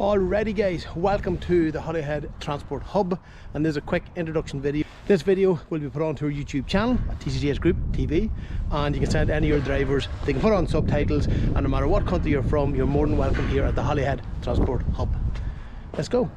Alrighty guys, welcome to the Holyhead Transport Hub, and there's a quick introduction video. This video will be put onto our YouTube channel at TCTS Group TV, and you can send any of your drivers, they can put on subtitles, and no matter what country you're from, you're more than welcome here at the Holyhead Transport Hub. Let's go.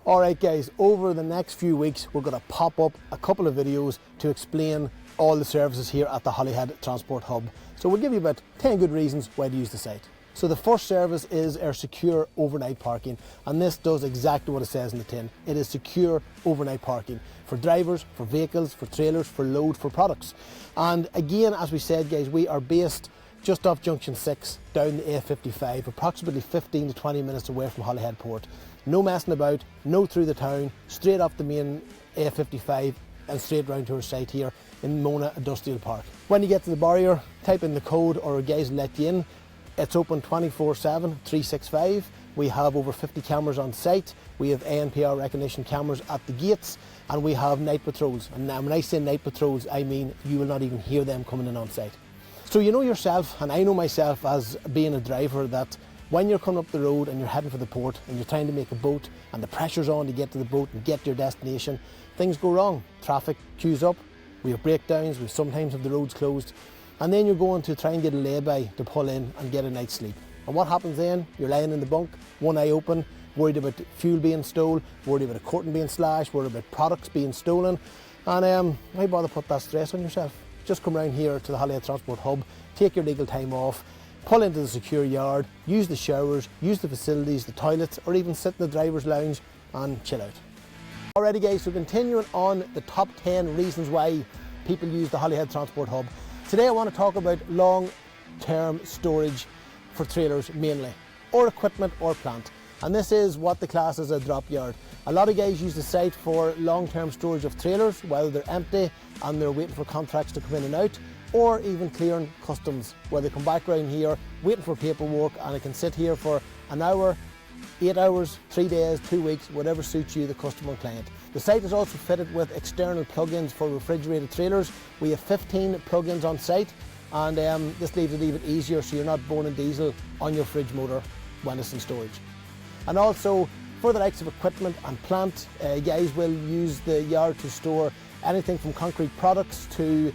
Alright guys, over the next few weeks we're going to pop up a couple of videos to explain all the services here at the Holyhead Transport Hub. So we'll give you about 10 good reasons why to use the site. So the first service is our secure overnight parking, and this does exactly what it says in the tin. It is secure overnight parking for drivers, for vehicles, for trailers, for load, for products. And again, as we said guys, we are based just off Junction 6 down the A55, approximately 15 to 20 minutes away from Holyhead Port. No messing about, no through the town, straight off the main A55 and straight round to our site here in Mona Industrial Park. When you get to the barrier, type in the code or our guys will let you in. It's open 24/7, 365. We have over 50 cameras on site. We have ANPR recognition cameras at the gates, and we have night patrols. And now when I say night patrols, I mean you will not even hear them coming in on site. So you know yourself, and I know myself as being a driver, that when you're coming up the road and you're heading for the port and you're trying to make a boat and the pressure's on to get to the boat and get to your destination, things go wrong. Traffic queues up, we have breakdowns, we sometimes have the roads closed, and then you're going to try and get a lay-by to pull in and get a night's sleep. And what happens then? You're lying in the bunk, one eye open, worried about fuel being stolen, worried about a curtain being slashed, worried about products being stolen, and why bother put that stress on yourself? Just come around here to the Holyhead Transport Hub, take your legal time off, pull into the secure yard, use the showers, use the facilities, the toilets, or even sit in the driver's lounge and chill out. Alrighty guys, so continuing on the top 10 reasons why people use the Holyhead Transport Hub. Today I want to talk about long-term storage for trailers mainly, or equipment or plant. And this is what the class is a drop yard. A lot of guys use the site for long-term storage of trailers, whether they're empty and they're waiting for contracts to come in and out, or even clearing customs, where they come back around here waiting for paperwork, and it can sit here for an hour, 8 hours, 3 days, 2 weeks, whatever suits you, the customer and client. The site is also fitted with external plugins for refrigerated trailers. We have 15 plugins on site, and this leaves it even easier so you're not burning diesel on your fridge motor when it's in storage. And also for the likes of equipment and plant, guys will use the yard to store anything from concrete products to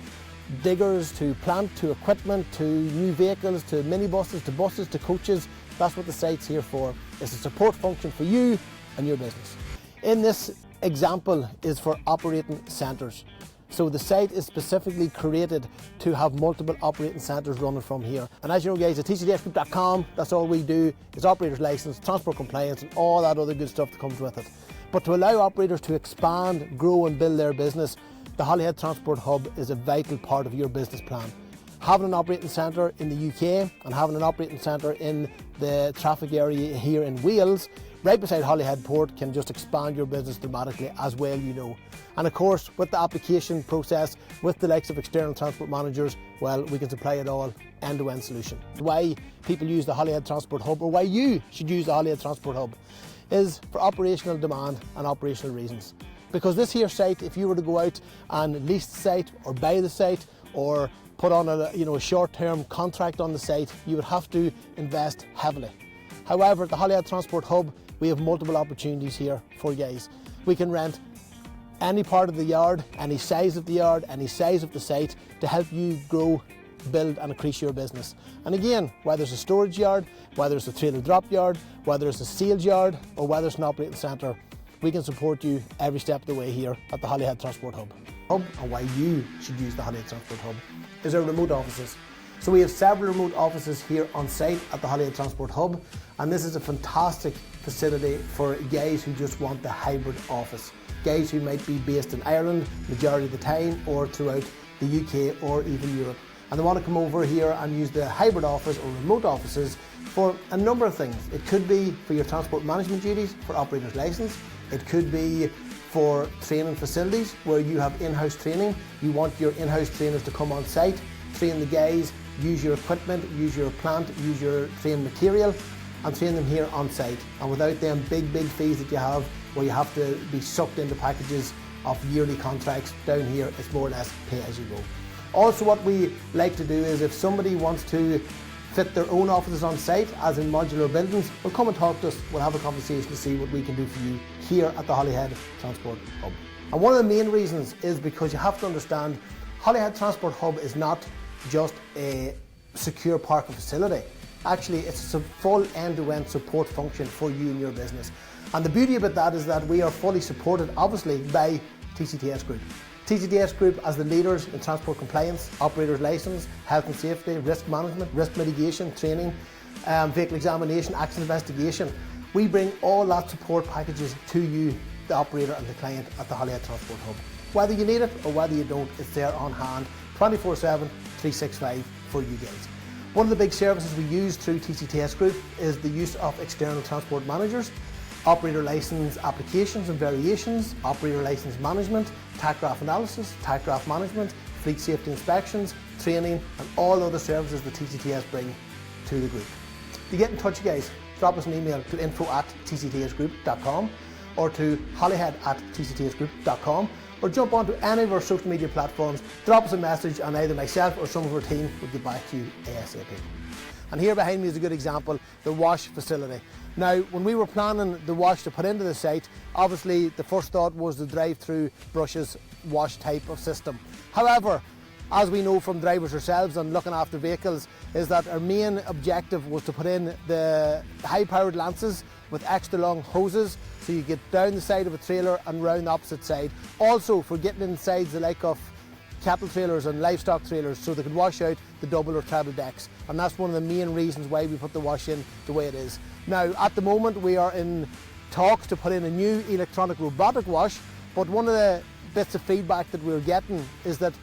diggers, to plant, to equipment, to new vehicles, to minibuses, to buses, to coaches. That's what the site's here for. It's a support function for you and your business. In this example is for operating centres. So the site is specifically created to have multiple operating centres running from here. And as you know guys, at TCTSgroup.com, that's all we do is operators license, transport compliance, and all that other good stuff that comes with it. But to allow operators to expand, grow and build their business, the Holyhead Transport Hub is a vital part of your business plan. Having an operating centre in the UK and having an operating centre in the traffic area here in Wales, right beside Holyhead Port, can just expand your business dramatically as well, you know. And of course, with the application process, with the likes of external transport managers, well, we can supply it all, end-to-end solution. Why people use the Holyhead Transport Hub, or why you should use the Holyhead Transport Hub, is for operational demand and operational reasons. Because this here site, if you were to go out and lease the site or buy the site or put on a short-term contract on the site, you would have to invest heavily. However, at the Holyhead Transport Hub, we have multiple opportunities here for you guys. We can rent any part of the yard, any size of the yard, any size of the site to help you grow, build and increase your business. And again, whether it's a storage yard, whether it's a trailer drop yard, whether it's a sales yard, or whether it's an operating centre, we can support you every step of the way here at the Holyhead Transport Hub. And why you should use the Holyhead Transport Hub is our remote offices. So we have several remote offices here on site at the Holyhead Transport Hub, and this is a fantastic facility for guys who just want the hybrid office. Guys who might be based in Ireland majority of the time, or throughout the UK or even Europe. And they want to come over here and use the hybrid office or remote offices for a number of things. It could be for your transport management duties for operator's license. It could be for training facilities where you have in-house training. You want your in-house trainers to come on site, train the guys, use your equipment, use your plant, use your train material, and train them here on site. And without them big fees that you have, where you have to be sucked into packages of yearly contracts, down here it's more or less pay as you go. Also what we like to do is if somebody wants to fit their own offices on site, as in modular buildings, well, come and talk to us. We'll have a conversation to see what we can do for you here at the Holyhead Transport Hub. And one of the main reasons is because you have to understand Holyhead Transport Hub is not just a secure parking facility. Actually, it's a full end-to-end support function for you and your business. And the beauty about that is that we are fully supported, obviously, by TCTS Group. TCTS Group as the leaders in transport compliance, operator's licence, health and safety, risk management, risk mitigation, training, vehicle examination, accident investigation. We bring all that support packages to you, the operator and the client at the Holyhead Transport Hub. Whether you need it or whether you don't, it's there on hand, 24/7, 365 for you guys. One of the big services we use through TCTS Group is the use of external transport managers, operator licence applications and variations, operator licence management, tachograph analysis, tachograph management, fleet safety inspections, training, and all other services that TCTS bring to the group. To get in touch, guys, drop us an email to info@tctsgroup.com or to holyhead@tctsgroup.com, or jump onto any of our social media platforms, drop us a message, and either myself or some of our team will get back to you ASAP. And here behind me is a good example, the wash facility. Now, when we were planning the wash to put into the site, obviously the first thought was the drive-through brushes wash type of system. However, as we know from drivers ourselves and looking after vehicles, is that our main objective was to put in the high-powered lances with extra long hoses, so you get down the side of a trailer and round the opposite side. Also for getting inside the like of cattle trailers and livestock trailers, so they can wash out the double or treble decks. And that's one of the main reasons why we put the wash in the way it is. Now, at the moment we are in talks to put in a new electronic robotic wash, but one of the bits of feedback that we're getting is that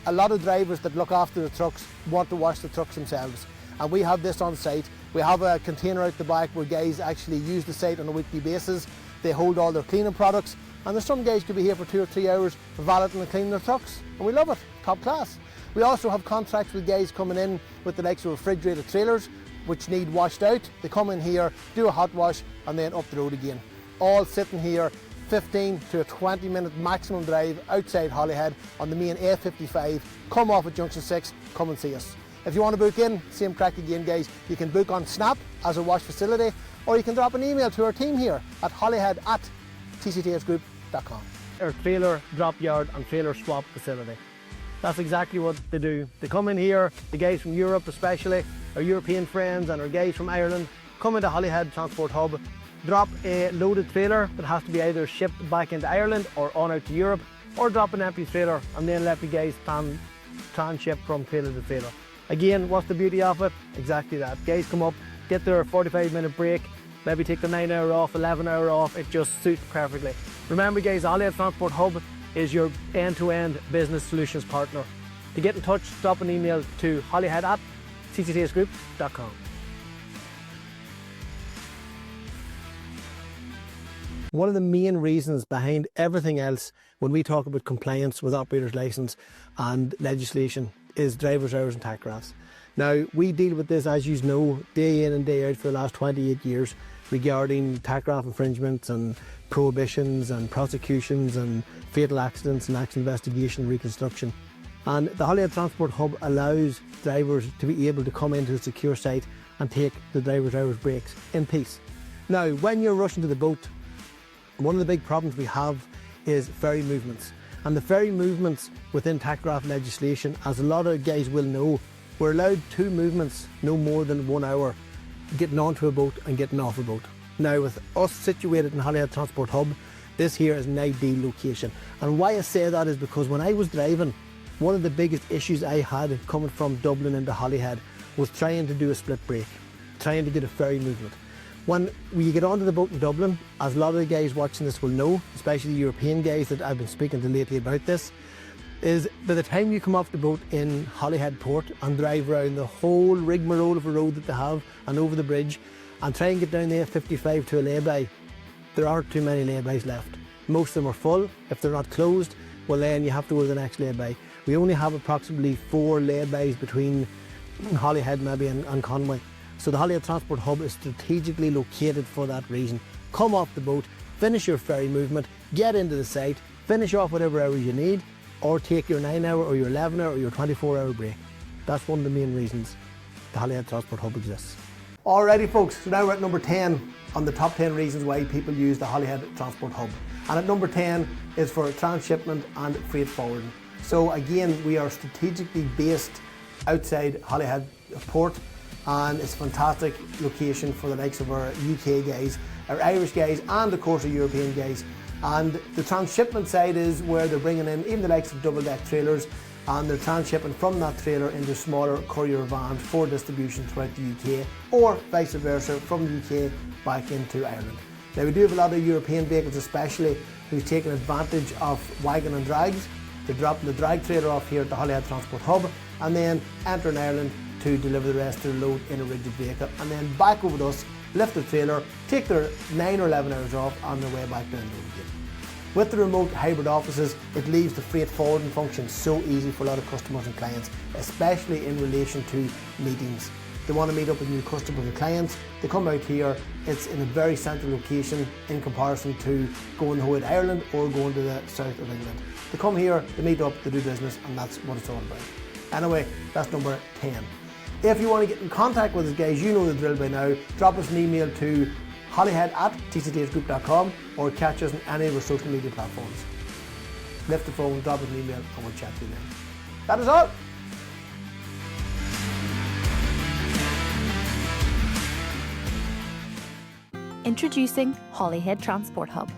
a lot of drivers that look after the trucks want to wash the trucks themselves. And we have this on site. We have a container out the back where guys actually use the site on a weekly basis. They hold all their cleaning products, and there's some guys could be here for 2 or 3 hours valeting and cleaning their trucks, and we love it, top class. We also have contracts with guys coming in with the likes of refrigerated trailers which need washed out. They come in here, do a hot wash, and then up the road again. All sitting here 15 to a 20-minute maximum drive outside Holyhead on the main A55. Come off at Junction 6, come and see us. If you want to book in, same crack again, guys. You can book on Snap as a wash facility, or you can drop an email to our team here at holyhead@tctsgroup.com. Our trailer drop yard and trailer swap facility. That's exactly what they do. They come in here, the guys from Europe especially, our European friends and our guys from Ireland, come into Holyhead Transport Hub, drop a loaded trailer that has to be either shipped back into Ireland or on out to Europe, or drop an empty trailer and then let the guys transship from trailer to trailer. Again, what's the beauty of it? Exactly that. Guys come up, get their 45-minute break, maybe take the 9-hour off, 11-hour off, it just suits perfectly. Remember guys, Holyhead Transport Hub is your end-to-end business solutions partner. To get in touch, drop an email to holyhead@tctsgroup.com. One of the main reasons behind everything else when we talk about compliance with operator's licence and legislation is driver's hours and tachographs. Now, we deal with this, as you know, day in and day out for the last 28 years regarding tachograph infringements and prohibitions and prosecutions and fatal accidents and accident investigation and reconstruction. And the Holyhead Transport Hub allows drivers to be able to come into a secure site and take the driver's hours breaks in peace. Now, when you're rushing to the boat, one of the big problems we have is ferry movements. And the ferry movements within tachograph legislation, as a lot of guys will know, we're allowed 2 movements, no more than 1 hour, getting onto a boat and getting off a boat. Now, with us situated in Holyhead Transport Hub, this here is an ideal location. And why I say that is because when I was driving, one of the biggest issues I had coming from Dublin into Holyhead was trying to do a split break, trying to get a ferry movement. When we get onto the boat in Dublin, as a lot of the guys watching this will know, especially the European guys that I've been speaking to lately about this, is by the time you come off the boat in Holyhead Port and drive around the whole rigmarole of a road that they have and over the bridge and try and get down the A55 to a lay-by, there aren't too many lay-bys left. Most of them are full. If they're not closed, well then you have to go to the next lay-by. We only have approximately 4 lay-bys between Holyhead maybe and Conway. So the Holyhead Transport Hub is strategically located for that reason. Come off the boat, finish your ferry movement, get into the site, finish off whatever hours you need, or take your 9-hour or your 11-hour or your 24-hour break. That's one of the main reasons. the Holyhead Transport Hub exists. Alrighty folks, so now we're at number 10 on the top 10 reasons why people use the Holyhead Transport Hub. And at number 10 is for transshipment and freight forwarding. So again, we are strategically based outside Holyhead Port, and it's a fantastic location for the likes of our UK guys, our Irish guys, and of course our European guys. And the transshipment side is where they're bringing in even the likes of double deck trailers, and they're transshipping from that trailer into smaller courier vans for distribution throughout the UK, or vice versa from the UK back into Ireland. Now we do have a lot of European vehicles especially who's taking advantage of wagon and drags. They're dropping the drag trailer off here at the Holyhead Transport Hub and then entering Ireland to deliver the rest of their load in a rigid vehicle, and then back over to us, lift the trailer, take their 9 or 11 hours off on their way back down the road again. With the remote hybrid offices, it leaves the freight forwarding function so easy for a lot of customers and clients, especially in relation to meetings. They want to meet up with new customers and clients, they come out here. It's in a very central location in comparison to going the whole way to Ireland or going to the south of England. They come here, they meet up, they do business, and that's what it's all about. Anyway, that's number 10. If you want to get in contact with us guys, you know the drill by now. Drop us an email to holyhead@tctsgroup.com or catch us on any of our social media platforms. Lift the phone, drop us an email, and we'll chat to you then. That is all. Introducing Holyhead Transport Hub.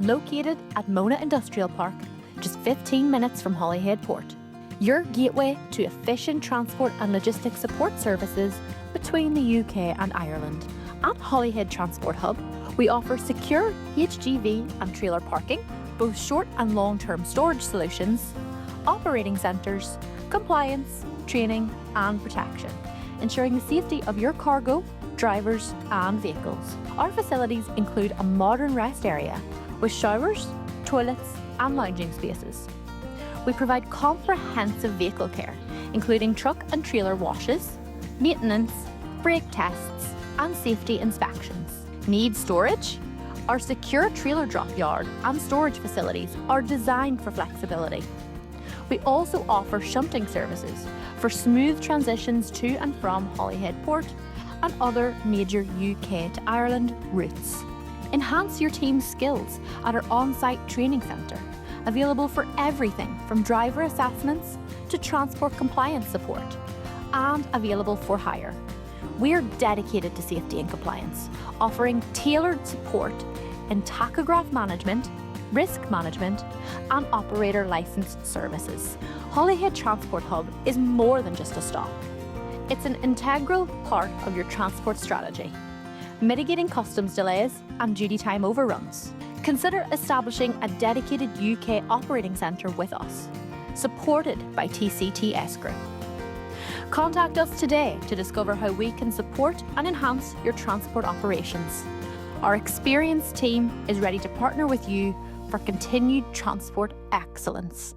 Located at Mona Industrial Park, just 15 minutes from Holyhead Port. Your gateway to efficient transport and logistics support services between the UK and Ireland. At Holyhead Transport Hub, we offer secure HGV and trailer parking, both short and long-term storage solutions, operating centres, compliance, training and protection, ensuring the safety of your cargo, drivers and vehicles. Our facilities include a modern rest area with showers, toilets and lounging spaces. We provide comprehensive vehicle care, including truck and trailer washes, maintenance, brake tests and safety inspections. Need storage? Our secure trailer Dropyard and storage facilities are designed for flexibility. We also offer shunting services for smooth transitions to and from Holyhead Port and other major UK to Ireland routes. Enhance your team's skills at our on-site training centre, available for everything from driver assessments to transport compliance support, and available for hire. We're dedicated to safety and compliance, offering tailored support in tachograph management, risk management, and operator licensed services. Holyhead Transport Hub is more than just a stop. It's an integral part of your transport strategy, mitigating customs delays and duty time overruns. Consider establishing a dedicated UK operating centre with us, supported by TCTS Group. Contact us today to discover how we can support and enhance your transport operations. Our experienced team is ready to partner with you for continued transport excellence.